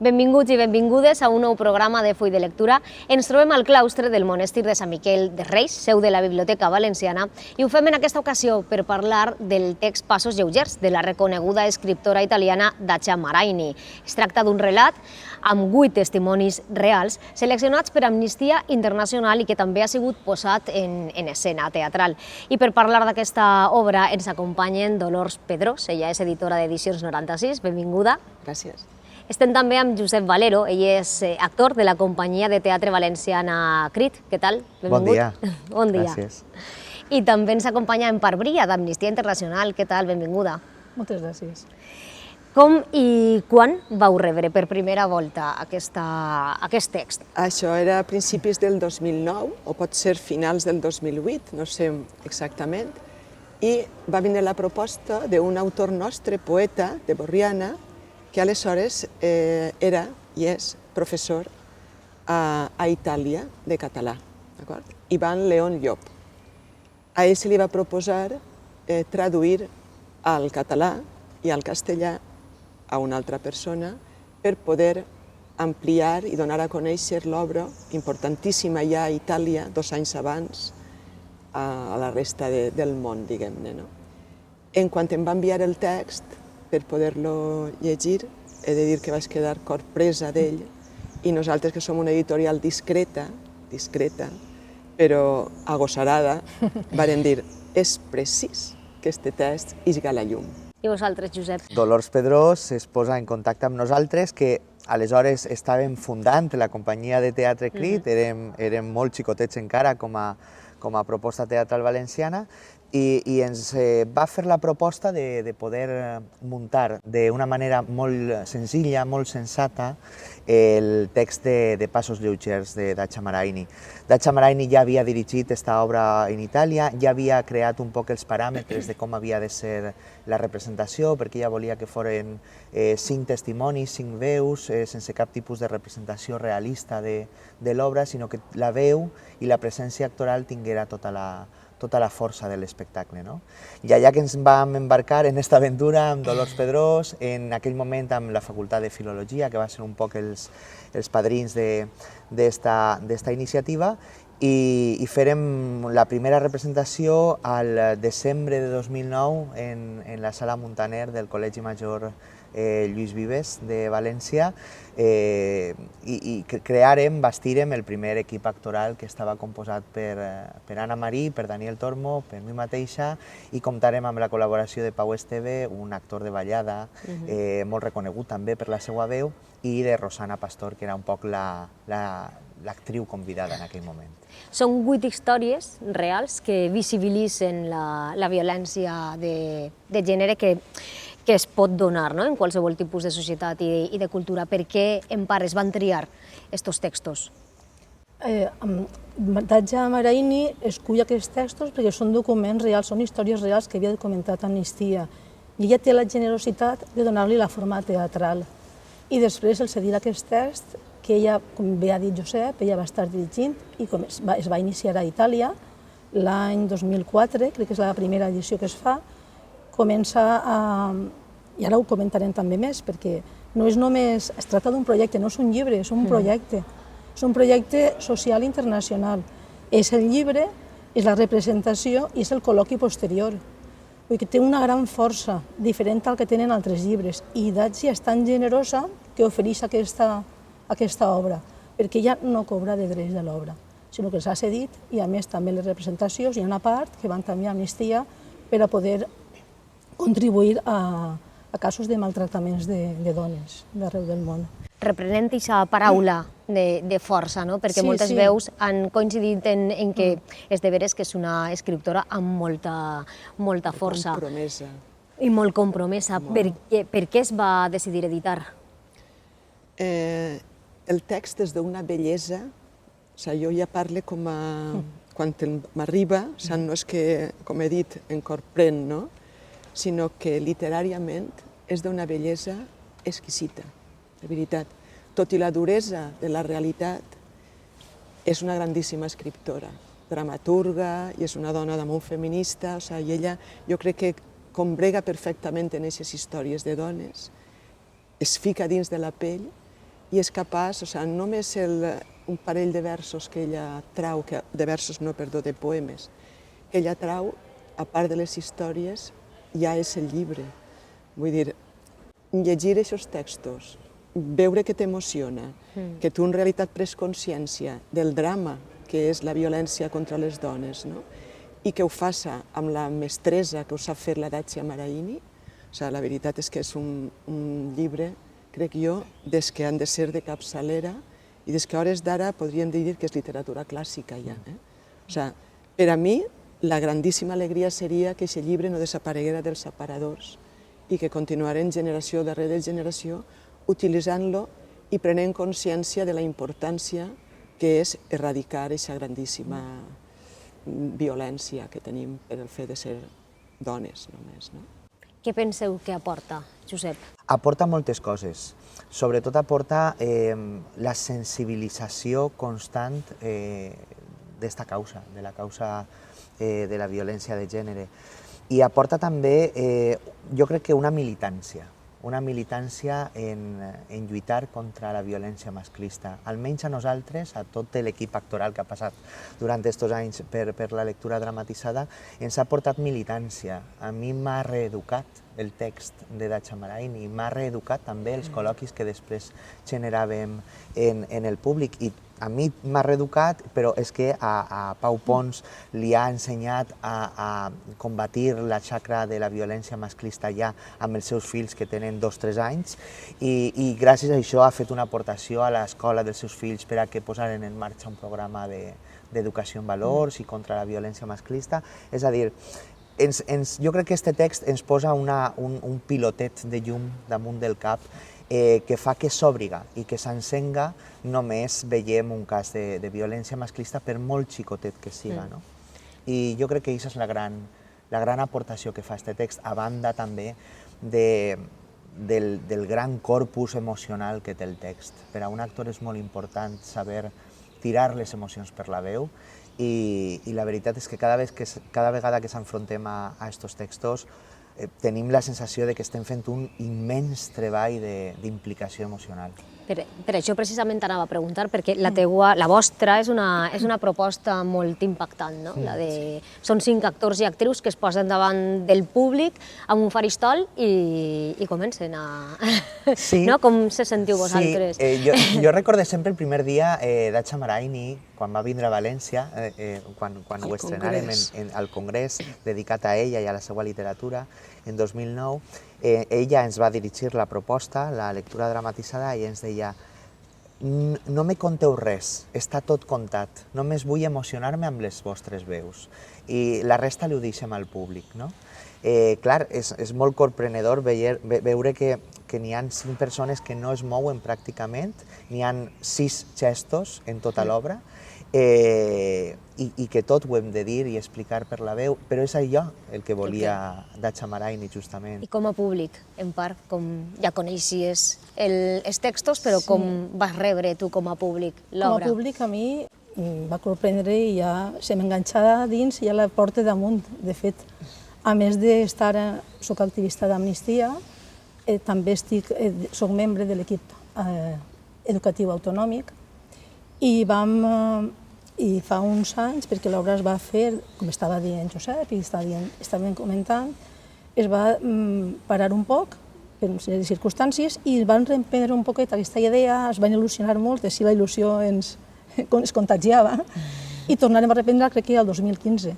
Benvinguts i benvingudes a un nou programa de Full de Lectura. Ens trobem al claustre del monestir de Sant Miquel de Reis, seu de la Biblioteca Valenciana, i ho fem en aquesta ocasió per parlar del text Passos lleugers de la reconeguda escriptora italiana Dacia Maraini. Es tracta d'un relat amb 8 testimonis reals seleccionats per Amnistia Internacional i que també ha sigut posat en escena teatral. I per parlar d'aquesta obra ens acompanyen Dolors Pedrós, ella és editora d'Edicions 96, benvinguda. Gràcies. Estem també amb Josep Valero, ell és actor de la companyia de teatre valenciana CRIT. Què tal? Bon dia. Bon dia. Gràcies. I també ens acompanya en Part Bria, d'Amnistia Internacional. Què tal? Benvinguda. Moltes gràcies. Com i quan vau rebre per primera volta aquest text? Això era a principis del 2009, o pot ser finals del 2008, no sé exactament, i va vindre la proposta d'un autor nostre, poeta, de Borriana, que aleshores era i és professor a Itàlia de català, d'acord? Ivan León Llop. A ell se li va proposar traduir al català i al castellà a una altra persona per poder ampliar i donar a conèixer l'obra importantíssima ja a Itàlia 2 anys abans a la resta del món, diguem-ne, no? En quan em va enviar el text per poder-lo llegir, he de dir que vaig quedar corpresa d'ell, i nosaltres, que som una editorial discreta, però agossarada, vàrem dir, és precís que este text isga a la llum. I vosaltres, Josep? Dolors Pedrós es posa en contacte amb nosaltres, que aleshores estàvem fundant la companyia de teatre CRIT, érem molt xicotets encara com a proposta teatral valenciana, i ens va fer la proposta de poder muntar d'una manera molt senzilla, molt sensata, el text de Passos lleugers de Dacia Maraini. Dacia Maraini ja havia dirigit aquesta obra en Itàlia, ja havia creat un poc els paràmetres de com havia de ser la representació, perquè ella volia que foren 5 testimonis, 5 veus, sense cap tipus de representació realista de l'obra, sinó que la veu i la presència actoral tinguera tota la força de l'espectacle. I allà que ens vam embarcar en aquesta aventura amb Dolors Pedrós, en aquell moment amb la Facultat de Filologia, que va ser un poc els padrins d'esta iniciativa, i fèrem la primera representació al desembre de 2009 en la Sala Muntaner del Col·legi Major Lluís Vives de València, i bastirem el primer equip actoral que estava composat per Anna Marí, per Daniel Tormo, per mi mateixa, i comptarem amb la col·laboració de Pau Esteve, un actor de ballada molt reconegut també per la seva veu, i de Rosana Pastor, que era un poc l'actriu convidada en aquell moment. Són 8 històries reals que visibilitzen la violència de gènere que es pot donar en qualsevol tipus de societat i de cultura. Per què en part es van triar aquests textos? Dacia Maraini escull aquests textos perquè són documents reals, són històries reals que havia documentat Amnistia. I ella té la generositat de donar-li la forma teatral. I després el cedir aquest text, que ella, com bé ha dit Josep, ella va estar dirigint i es va iniciar a Itàlia l'any 2004, crec que és la primera edició que es fa, comença a... i ara ho comentarem també més, perquè no és només... es tracta d'un projecte, no és un llibre, és un projecte. És un projecte social internacional. És el llibre, és la representació i és el col·loqui posterior. Vull dir que té una gran força, diferent al que tenen altres llibres. I Dacia és tan generosa que ofereix aquesta obra, perquè ella no cobra de drets de l'obra, sinó que s'ha cedit, i a més també les representacions, hi ha una part que van també a Amnistia per a poder contribuir a casos de maltractaments de dones d'arreu del món. Reprenent aquesta paraula de força, perquè moltes veus han coincidit en que és de veres que és una escriptora amb molta força. Compromesa. I molt compromesa. Per què es va decidir editar? El text és d'una bellesa, jo ja parlo com a... quan m'arriba, no és que, com he dit, em corprèn, sinó que literàriament és d'una bellesa exquisita, de veritat. Tot i la duresa de la realitat, és una grandíssima escriptora, dramaturga, i és una dona damunt feminista, i ella, jo crec que combrega perfectament en aquestes històries de dones, es fica dins de la pell i és capaç, només un parell de versos que ella trau, de poemes, que ella trau, a part de les històries, ja és el llibre. Vull dir, llegir aquests textos, veure que t'emociona, que tu en realitat pres consciència del drama que és la violència contra les dones, no? I que ho faça amb la mestressa que ho sap fer la Dacia Maraini. La veritat és que és un llibre, crec jo, des que han de ser de capçalera i des que a hores d'ara podríem dir que és literatura clàssica ja. Per a mi, la grandíssima alegria seria que aquest llibre no desapareguera dels aparadors i que continuarem generació darrere generació utilitzant-lo i prenent consciència de la importància que és erradicar aquesta grandíssima violència que tenim per el fet de ser dones només. Què penseu que aporta, Josep? Aporta moltes coses. Sobretot aporta la sensibilització constant d'esta causa, de la causa de la violència de gènere. I aporta també, jo crec que una militància en lluitar contra la violència masclista. Almenys a nosaltres, a tot l'equip actoral que ha passat durant aquests anys per la lectura dramatitzada, ens ha portat militància. A mi m'ha reeducat el text de Dacia Maraini i m'ha reeducat també els col·loquis que després generàvem en el públic. I a mi m'ha reeducat, però és que a Pau Pons li ha ensenyat a combatir la xacra de la violència masclista ja amb els seus fills que tenen 2 o 3 anys i gràcies a això ha fet una aportació a l'escola dels seus fills per a que posaren en marxa un programa d'educació en valors i contra la violència masclista. És a dir, jo crec que aquest text ens posa un pilotet de llum damunt del cap que fa que s'òbriga i que s'encenga només veiem un cas de violència masclista per molt xicotet que siga. I jo crec que aquesta és la gran aportació que fa aquest text, a banda també del gran corpus emocional que té el text. Per a un actor és molt important saber tirar les emocions per la veu i la veritat és que cada vegada que s'enfrontem a aquests textos tenim la sensació de que estem fent un immens treball d'implicació emocional. Per això precisament t'anava a preguntar, perquè la vostra és una proposta molt impactant, no? Són 5 actors i actrius que es posen davant del públic amb un faristol i comencen a... Com se sentiu vosaltres? Jo recorde sempre el primer dia Dacia Maraini, quan va vindre a València, quan ho estrenàrem al congrés dedicat a ella i a la seva literatura, en 2009, ella ens va dirigir la proposta, la lectura dramatitzada, i ens deia: no me conteu res, està tot contat, només vull emocionar-me amb les vostres veus. I la resta li ho deixem al públic. Clar, és molt corprenedor veure que n'hi ha 5 persones que no es mouen pràcticament, n'hi ha 6 gestos en tota l'obra, i que tot ho hem de dir i explicar per la veu, però és allò el que volia Dacia Maraini, justament. I com a públic, en part, com ja coneixies els textos, però com vas rebre tu com a públic l'obra? Com a públic a mi va sorprendre i ja se m'enganxava dins i ja la porta damunt. De fet, a més d'estar, soc activista d'Amnistia, també soc membre de l'equip educatiu autonòmic i fa uns anys, perquè l'obra es va fer, com estava dient Josep i estàvem comentant, es va parar un poc per una sèrie de circumstàncies i van reprendre un poquet aquesta idea, es van il·lusionar molt, si la il·lusió ens contagiava, i tornarem a reprendre, crec que el 2015.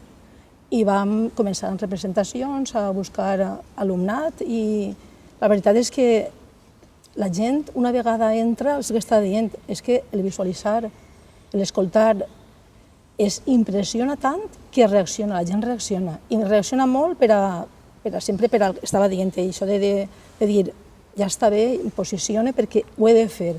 I vam començar amb representacions, a buscar alumnat, i la veritat és que la gent, una vegada entra, el que està dient és que el visualitzar, l'escoltar, es impressiona tant que reacciona, la gent reacciona. I reacciona molt sempre per al que estava dient ell, això de dir, ja està bé, em posicione perquè ho he de fer.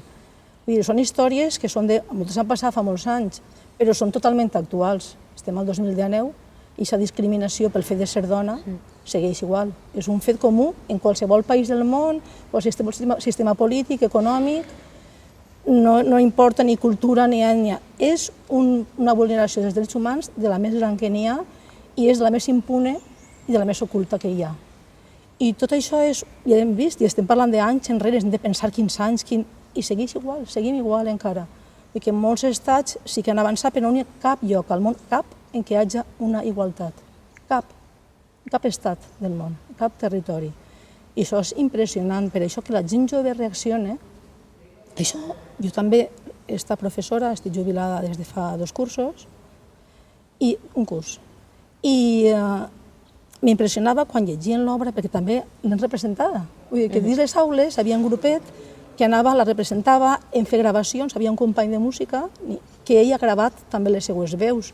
Vull dir, són històries que moltes han passat fa molts anys, però són totalment actuals. Estem al 2019 i aquesta discriminació pel fet de ser dona segueix igual. És un fet comú en qualsevol país del món, qualsevol sistema polític, econòmic, no importa ni cultura ni ètnia. És una vulneració dels drets humans de la més gran que n'hi ha i és de la més impune i de la més oculta que hi ha. I tot això ja hem vist, i estem parlant d'anys enrere, hem de pensar quins anys, i seguim igual encara. Perquè en molts estats sí que han avançat, però no hi ha cap lloc al món, cap, en què hi hagi una igualtat. Cap estat del món, cap territori. I això és impressionant, per això que la gent jove reacciona. Això, jo també, esta professora, estic jubilada des de fa 2 cursos, i un curs. I m'impressionava quan llegien l'obra, perquè també l'hem representada. Vull dir que dins les aules hi havia un grupet que anava, la representava, en fer gravacions, hi havia un company de música que ell ha gravat també les seues veus.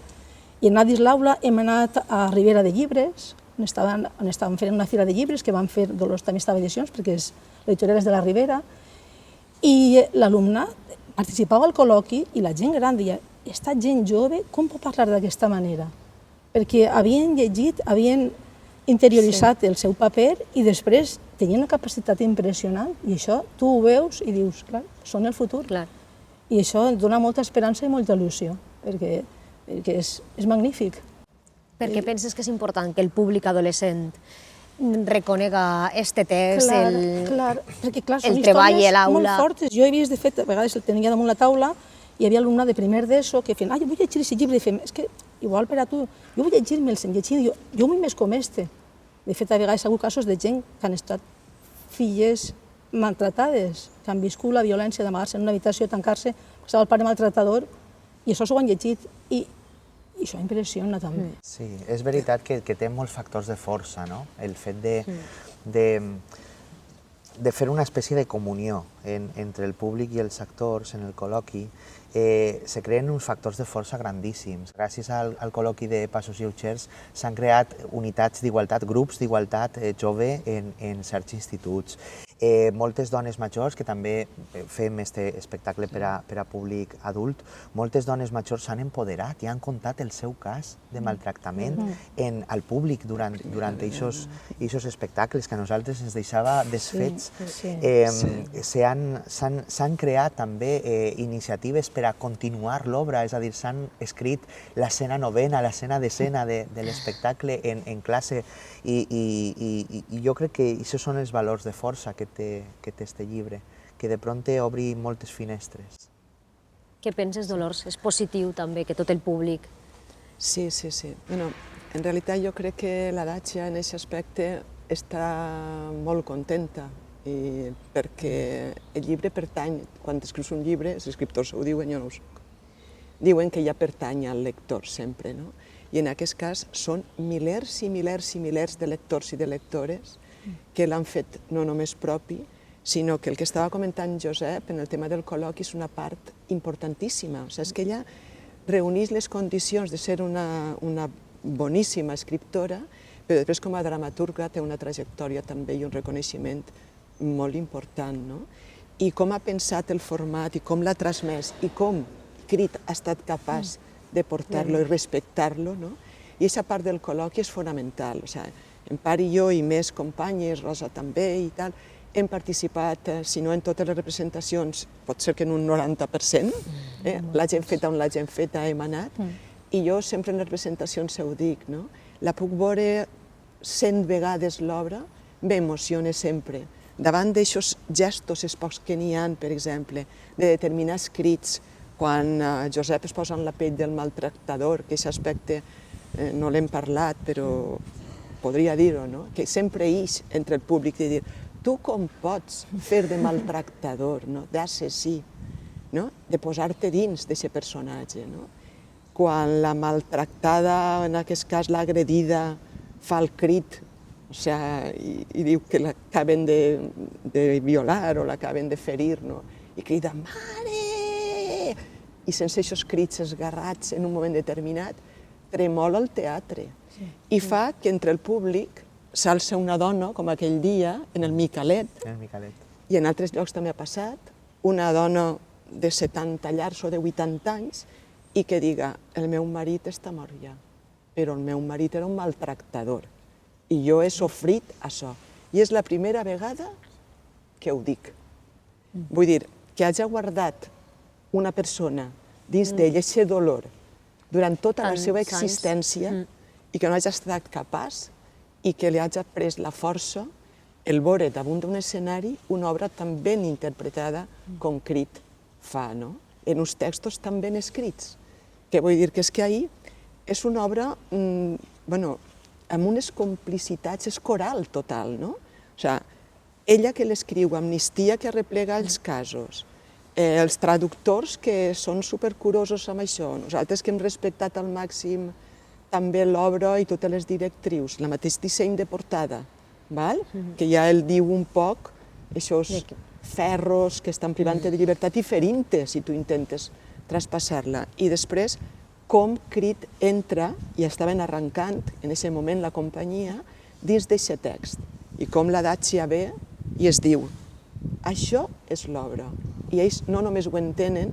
I en anar dins l'aula hem anat a Ribera de Llibres, on estaven fent una fira de llibres, que van fer, Dolors també estava a edicions, perquè l'editorial és de la Ribera, i l'alumnat participava al col·loqui i la gent gran deia, esta gent jove, com pot parlar d'aquesta manera? Perquè havien llegit, havien interioritzat el seu paper i després tenien una capacitat impressionant i això tu ho veus i dius, clar, són el futur. I això dona molta esperança i molta il·lusió, perquè és magnífic. Per què penses que és important que el públic adolescent reconega este text, el treball a l'aula? Molt fortes. Jo he vist, de fet, a vegades el tenia damunt la taula i hi havia alumne de primer d'ESO que feien, jo vull llegir aquest llibre, i fem, és que igual per a tu, jo vull llegir-me'ls, jo vull més com este. De fet, a vegades hi ha hagut casos de gent que han estat filles maltratades, que han viscut la violència d'amagar-se en una habitació, tancar-se, que estava el pare maltratador, i això s'ho han llegit. I això impressiona també. Sí, és veritat que té molts factors de força, no? El fet de fer una espècie de comunió entre el públic i els actors en el col·loqui, se creen uns factors de força grandíssims. Gràcies al col·loqui de Passos Lleugers s'han creat unitats d'igualtat, grups d'igualtat jove en certs instituts. Moltes dones majors, que també fem aquest espectacle per a públic adult, moltes dones majors s'han empoderat i han contat el seu cas de maltractament al públic durant aquests espectacles que a nosaltres ens deixava desfets. S'han creat també iniciatives per a continuar l'obra, és a dir, s'han escrit l'escena novena, l'escena decena de l'espectacle en classe i jo crec que aquests són els valors de força que té este llibre, que de pronto obri moltes finestres. Què penses, Dolors? És positiu també que tot el públic... Sí. Bueno, en realitat jo crec que la Datxa en aquest aspecte està molt contenta perquè el llibre pertany, quan escrius un llibre, els escriptors ho diuen, jo no ho soc, diuen que ja pertany al lector sempre, no? I en aquest cas són milers i milers i milers de lectors i de lectores que l'han fet no només propi, sinó que el que estava comentant Josep en el tema del col·loqui és una part importantíssima. O sigui, és que ella reunís les condicions de ser una boníssima escriptora, però després com a dramaturga té una trajectòria també i un reconeixement molt important, no? I com ha pensat el format i com l'ha transmès i com Crit ha estat capaç de portar-lo i respectar-lo, no? I aquesta part del col·loqui és fonamental. O sigui, en part i jo i més companyes, Rosa també i tal, hem participat, si no en totes les representacions, pot ser que en un 90%, l'hagin feta on l'hagin feta hem anat, i jo sempre en les representacions ho dic, no? La puc veure 100 vegades l'obra, m'emociona sempre. Davant d'aixòs gestos, els pocs que n'hi ha, per exemple, de determinats crits, quan Josep es posa en la pell del maltractador, que aquest aspecte no l'hem parlat, però podria dir-ho, no? Que sempre ix entre el públic i dir tu com pots fer de maltractador, no? D'assassí, no? De posar-te dins d'aquest personatge, no? Quan la maltractada, en aquest cas l'agredida, fa el crit, o sigui, i diu que l'acaben de violar o l'acaben de ferir, no? I crida, mare! I sense aquests crits esgarrats en un moment determinat, tremola el teatre i fa que entre el públic s'alça una dona, com aquell dia, en el Micalet, i en altres llocs també ha passat, una dona de 70 llargs o de 80 anys, i que diga, el meu marit està mort ja, però el meu marit era un maltractador, i jo he sofrit això. I és la primera vegada que ho dic. Vull dir, que hagi guardat una persona dins d'ell aquest dolor durant tota la seva existència i que no hagi estat capaç i que li hagi pres la força el veure damunt d'un escenari una obra tan ben interpretada com Crit fa, no? En uns textos tan ben escrits. Que vull dir que és que ahir és una obra, amb unes complicitats, és coral total, no? O sigui, ella que l'escriu, Amnistia que arreplega els casos, els traductors que són supercurosos amb això, nosaltres que hem respectat al màxim també l'obra i totes les directrius, la mateix disseny de portada, que ja el diu un poc, aquests ferros que estan privant de llibertat i ferint-te si tu intentes traspassar-la. I després, com Crit entra, i estaven arrencant en aquest moment la companyia, dins d'aquest text, i com la Dacia ve i es diu, això és l'obra. I ells no només ho entenen,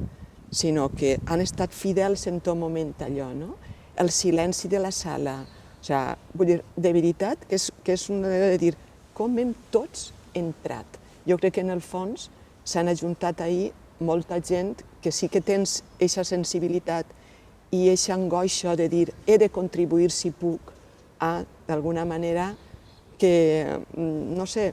sinó que han estat fidels en tot moment allò, no? El silenci de la sala. O sigui, vull dir, de veritat, que és una manera de dir com hem tots entrat. Jo crec que en el fons s'han ajuntat ahir molta gent que sí que tens aquesta sensibilitat i aquesta angoixa de dir he de contribuir si puc a, d'alguna manera, que, no sé,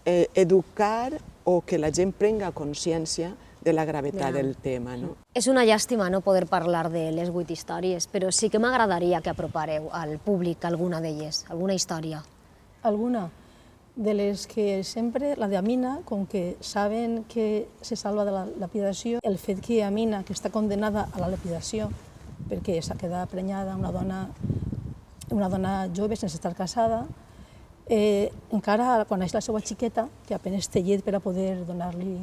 educar o que la gent prenga consciència de la gravetat del tema. És una llàstima no poder parlar de les 8 històries, però sí que m'agradaria que apropareu al públic alguna d'elles, alguna història. Alguna de les que sempre, la d'Amina, com que saben que se salva de la lapidació, el fet que Amina, que està condenada a la lapidació, perquè s'ha quedat prenyada, una dona jove sense estar casada, encara quan és la seva xiqueta, que apenas té llet per a poder donar-li,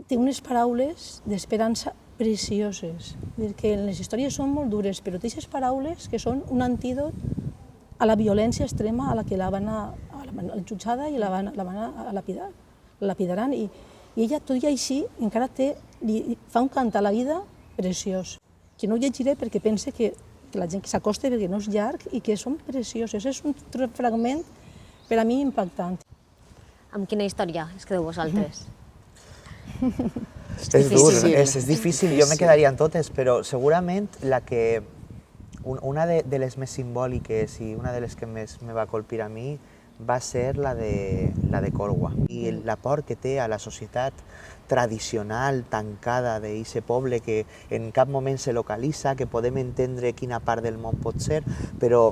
té unes paraules d'esperança precioses. Que les històries són molt dures, però té aquestes paraules que són un antídot a la violència extrema a la que la van jutjada i la van lapidar. La lapidaran i ella, tot i així, encara li fa un cant a la vida preciós, que no ho llegiré perquè pense que la gent que s'acosta perquè no és llarg i que són precioses. És un fragment per a mi impactant. Amb quina història es quedeu vosaltres? És dur, és difícil, jo me quedaria en totes, però segurament una de les més simbòliques i una de les que més me va colpir a mi va ser la de Corwa. I l'aport que té a la societat tradicional, tancada d'aquest poble que en cap moment se localitza, que podem entendre quina part del món pot ser, però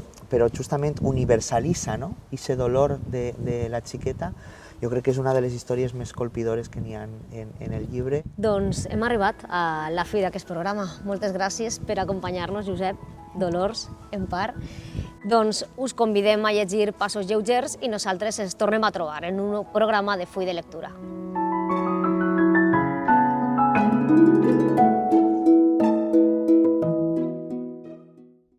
justament universalitza aquest dolor de la xiqueta. Jo crec que és una de les històries més colpidores que n'hi ha en el llibre. Doncs hem arribat a la fi d'aquest programa. Moltes gràcies per acompanyar-nos, Josep, Dolors, Empar. Doncs us convidem a llegir Passos lleugers i nosaltres ens tornem a trobar en un programa de Full de Lectura.